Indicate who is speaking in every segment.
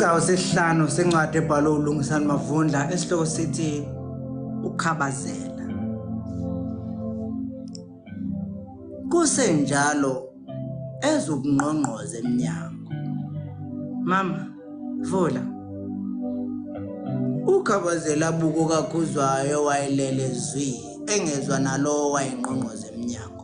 Speaker 1: Isigcawu sesihlanu sencwadi ebhalwe uLungisani Mavundla esihloko sithi ukhabazela. Kusenjalo ezokungqongqoza eminyango. Mama, vula. Ukhabazela buko kakhuzwayo wayelele zwi engezwa nalowo wayengqongqoza eminyango.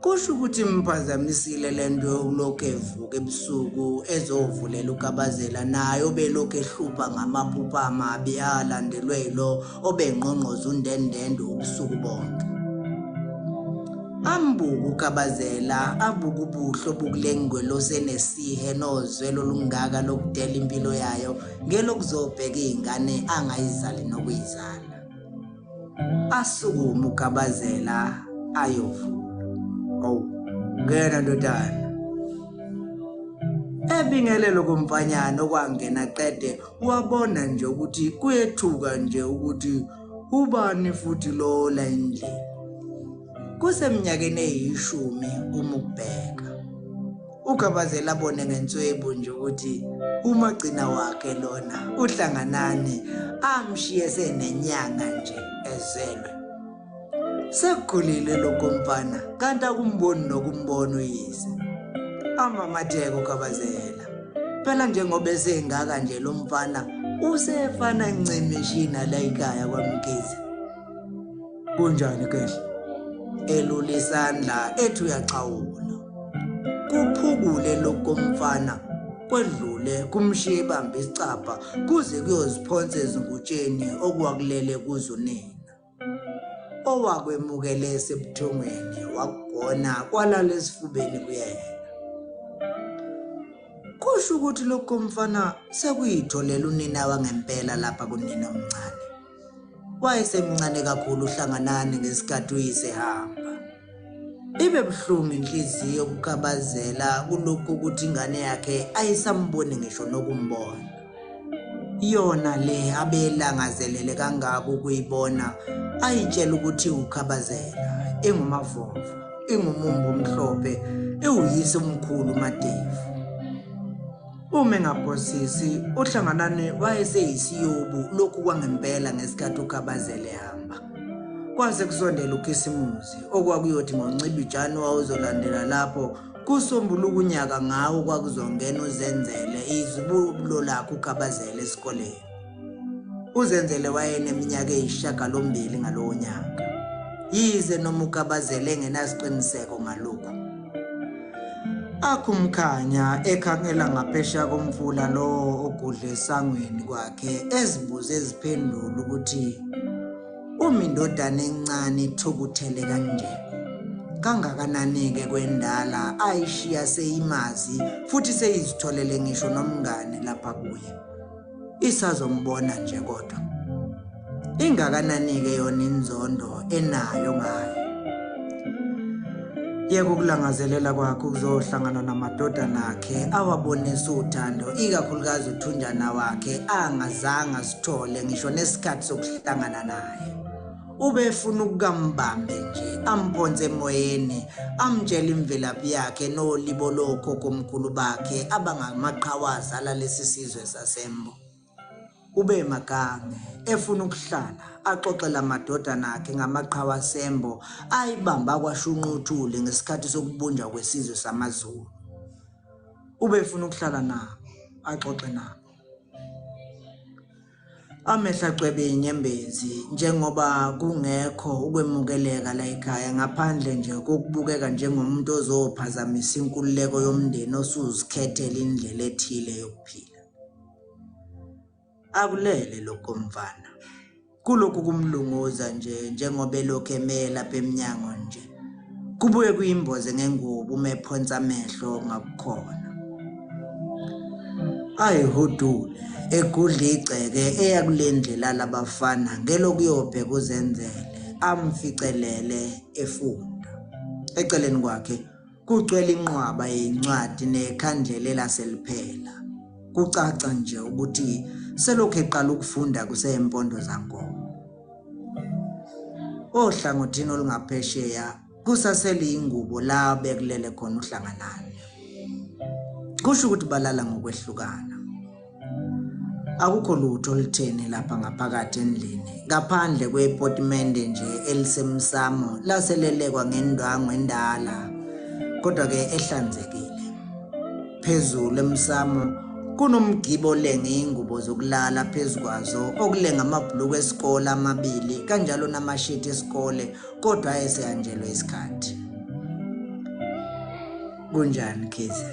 Speaker 1: Kusho ukuthi imphazamisile lento yolokhu evuka ebusuku ezovulela ukhabazela nayo belokhu ehlupha ngamaphupha amabi alandelwe yilo obengqongqoza undendende ubusuku bonke. Ambuka ukhabazela abuka ubuhlo bukulengwelo senesihe nozwelo lungaka lokudela impilo yayo ngelokuzobheka izingane angayizali nokuyizala. Asukuma ukhabazela ayovula. Oh, ngena ndodana. Ebingelelo komfanyana okwangena qede wabona nje ukuthi kuyethuka nje ukuthi ubani futhi lo la endlini. Kuseminyakeni eyishumi ukubheka. Ukhabazela abone ngenswebu nje ukuthi umagcina wakhe lona uhlanganane amshiye senenyanga nje ezelwe. Sekukhulile lokomfana kanti akumboni nokumbona uyise. Amamatheko ukhabazela. Phela njengoba esengaka nje lo mfana usefana ncemeshina la ekhaya kwaMkhize. Kunjani ke? Elula isandla ethi uyaqhawula. Kuphukule lokomfana kwedlule kumshiye ibambe isicapha kuze kuyoziphonsa ezingutsheni okwakulele kuzo nina. Owakwemukela esebuthongweni wakugona kwalala esifubeni kuyena. Kusho ukuthi lokho mfana sekuyitholela unina wangempela lapha kunina omncane. Wayesemncane kakhulu uhlanganane ngesikhathi uyisehamba. Ibe buhlungu inhliziyo ukukhabazela kulokhu ukuthi ingane yakhe ayisamboni ngisho nokumbona. Yona le abelangazelele kangaka ukuyibona ayitshela ukuthi ukhabazela engumavovo engumumbu omhlophe ewuyise omkhulu uMadevu. Uma engaphosisi uhlanganane wayeseyisiyobu lokhu kwangempela ngesikhathi ukhabazela ehamba. Kwase kusondela uKhisimusi okwakuyothi ngoncibijana wawuzolandela lapho kusombuluka unyaka ngawo kwakuzongena uzenzele izibulo lakhe ukhabazela esikoleni. Uzenzele wayeneminyaka eyishagalombili ngalowo nyaka. Yize noma ukhabazela engenasiqiniseko ngalokho. Akumkhanya ekhangela ngaphesha komfula lo ogudle esangweni kwakhe ezibuze eziphendula ukuthi uma indodana encane ithukuthele kanje kangakanani-ke kwendala ayishiya seyimazi futhi seyizitholele ngisho nomngane lapha kuye. Isazombona nje kodwa ingakanani-ke yona inzondo enayo ngayo. Yeke ukulangazelela kwakhe ukuzohlangana namadodana akhe awabonisa uthando ikakhulukazi uthunjana wakhe angazange asithole ngisho nesikhathi sokuhlangana naye. Ubefuna ukukambambe nje amphonse emoyeni amtshela imvelaphi yakhe nolibo lokho komkhulu bakhe abangamaqhawaza lalesi sizwe sasembo. Ube magange efuna ukuhlala axoxela amadodana akhe ngamaqhawa sembo ayibamba kwashunquthule ngesikhathi sokubunjwa kwesizwe samaZulu. Ubefuna ukuhlala nabo axoxe nabo. Amehla cwebe inyembezi njengoba kungekho ukwemukeleka la ekhaya ngaphandle nje kokubukeka njengomuntu ozophazamisa inkululeko yomndeni osuzikhethela indlela ethile yokuphila. Akulele lokho mfana. Kulokhu kumlunguza nje njengoba elokhu eme lapha eminyango nje. Kubuye kuyimboze ngengubo umephonsa amehlo ngakukhona. Ayihudule egudla igceke eyakulendlela labafana ngelokuyobheka uzenzele amficelele efunda. Eceleni kwakhe kugcwele inqwaba yencwadi nekhandlela laseliphela. Kucaca nje ukuthi selokhu eqala ukufunda kuseyimpondo zankomo. Ohlangothini olungaphesheya kusasele ingubo la bekulele khona uhlanganane. Kusho ukuthi balala ngokwehlukana. akukho lutho olutheni lapha ngaphakathi endlini ngaphandle kwepotimende nje elisemsamo laselelekwa ngendwangu endala kodwa ke ehlanzekile. Phezulu emsamo kunomgibo lenga ingubo zokulala phezukwazo okulenga amabhuluku esikole amabili kanjalo namashithi esikole kodwa ayesehanjelwe isikhathi. Kunjani khizi?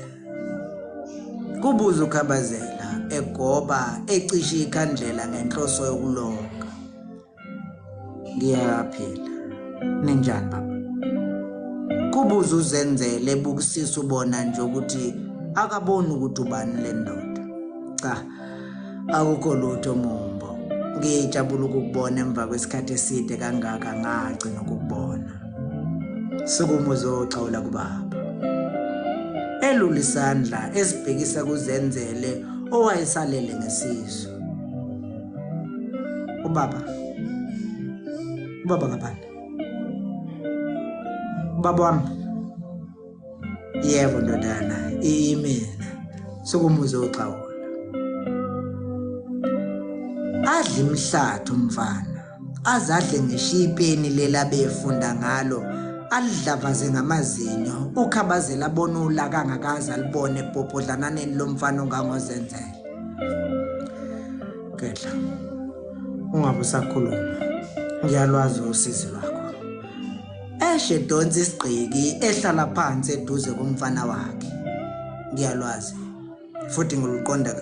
Speaker 1: Kubuza uKhabazela egoba ecisha ikhandlela ngenhloso yokulonga. Ngiyaphila. Ninjani baba? Kubuza uZenzele ebukisisa ubona nje ukuthi akaboni ukuthi ubani le ndoda. Cha, akukho lutho Mumbo. Ngijabula ukukubona emva kwesikhathi eside kangaka ngagcina ukukubona. Sukuma uzoxawula kubaba. Elula isandla esibhekisa kuZenzele owayesalele ngesizo. Ubaba ngaphandle. Baba wami. Yebo ndodana, imina. Sukuma uzoxawula. Adle imhlathu mfana. Azadle ngeshipeni lela befunda ngalo. Alidlavaze ngamazinyo uKhabazela abona ulaka ngakaza libone ebhobhodlananeni lomfana ongangoZenzele. Gedla. Ungabe usakhuluma. Ngiyalwazi usizi lwakho. Eshe donsi isigqiki ehlala phansi eduze komfana wakhe. Ngiyalwazi. Futhi ngiliqonda.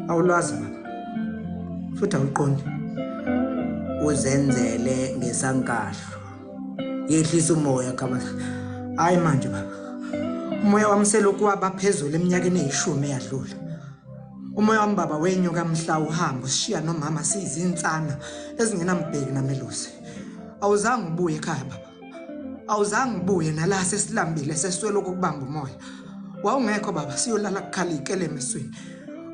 Speaker 1: Awulwazi baba. Futhi awuqondi. uZenzele ngesankahlo. Yehlisa umoya Khabazela. Hayi manje baba. Umoya wami selokhu waba phezulu eminyakeni eyishumi eyadlula. Umoya wami baba wenyuka mhla uhamba ushiya nomama siyizinsana ezingenambheki namelusi. Awuzange ubuye ekhaya baba. Awuzange ubuye nala sesilambile sesiswele ukubamba umoya. Wawungekho baba siyolala kukhalikele emesweni.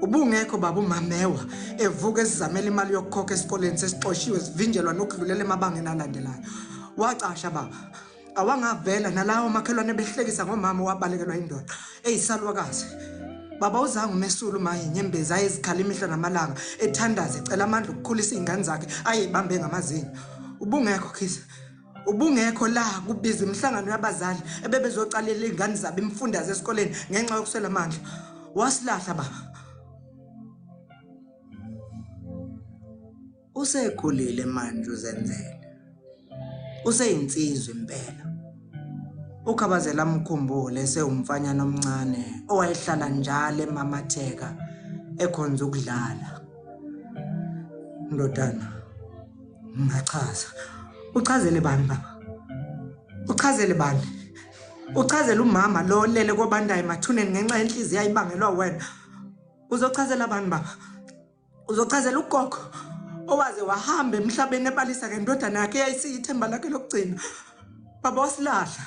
Speaker 1: Ubungekho baba umamewa evuka esizamela imali yokukhokha esikoleni sesixoshiwe sivinjelwa nokudlulela emabangeni alandelayo. Wacasha baba. Awangavela nalawo makhelwane behlekisa ngomama wabalekelwa indoda eyisalwakazi. Baba uzange umesulu maye inyembezi ayezikhala imihla namalanga ethandaza ecela amandla ukukhulisa izingane zakhe ayibambe ngamazinyo. Ubungekho khiza. Ubungekho la kubiza imhlangano yabazali ebebezocalela izingane zabo imfundaze esikoleni ngenxa yokuswela amandla. Wasilahla baba. Usekhulile manje uZenzele. Useyinsizwe impela. uKhabazela amkhumbule sewumfanyana omncane owayehlala njalo emamatheka ekhonza ukudlala. Ndodana, ngichaza. Uchazele bani baba? Uchazele bani? Uchazele umama lo lele kobandayo emathuneni ngenxa yenhliziyo ayibangelwa wena. Uzochazela bani baba? Uzochazela ugogo owaze wahamba emhlabeni ebalisa ngendodana yakhe eyayisiyithemba lakhe lokugcina. Baba wasilahla.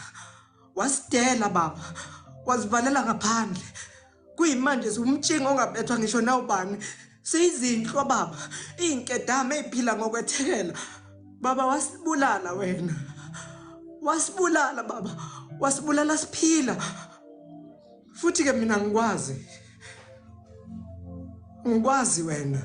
Speaker 1: Wasidela baba. Wazivalela ngaphandle. Kuyimanje umtshingo ongabethwa ngisho nawubani. Siyizinhlwa baba. Inkedama eziphila ngokwethela. Baba wasibulala wena. Wasibulala baba. Wasibulala siphila. Futhi ke mina ngikwazi. Ngikwazi wena.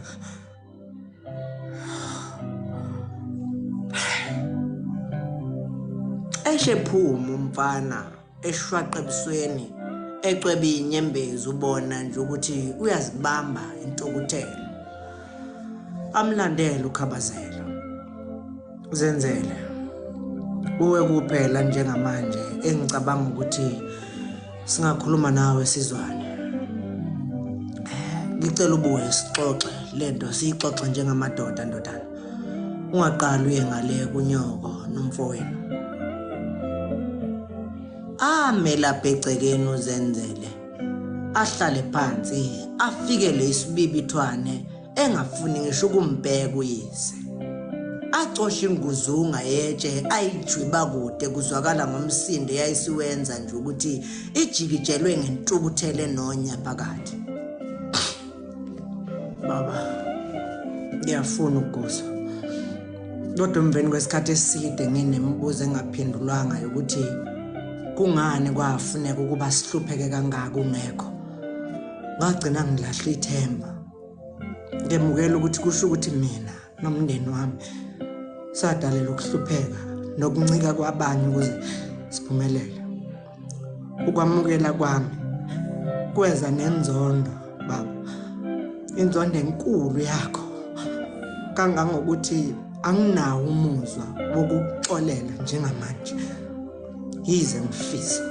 Speaker 1: Eshephuma umfana eshwaqa ebusweni ecwebe inyembezi ubona nje ukuthi uyazibamba intokuthelo. Amlandela uKhabazela. Zenzele. Uwe kuphela njengamanje engicabanga ukuthi singakhuluma nawe sizwane. Ngicela ubuye sixoxe lento siyixoxe njengamadoda ndodana. Ungaqali uye ngale kunyoko nomfowenu. Amela bhecekeni uZenzele. Ahlale phansi afikele isibibithwane engafuni ngisho ukumbheka uyise. Acosha inguzunga yetshe ayijwiba kude kuzwakala ngomsindo yayisiwenza nje ukuthi ijikijelwe ngentukuthele nonya phakathi. Baba, ngiyafuna ukuzwa. Kodwa emveni kwesikhathi eside nginemibuzo engaphendulwanga ukuthi kungani kwafuneka ukuba sihlupheke kangaka ungekho. Ngagcina ngilahla ithemba. ngemukela ukuthi kusho ukuthi mina nomndeni wami sadalela ukuhlupheka nokuncika kwabanye ukuze siphumelele. Ukwamukela kwami kweza nenzondo baba, inzondo enkulu yakho kangangokuthi anginawo umuzwa wokuxolela njengamanje. Yize ngifisa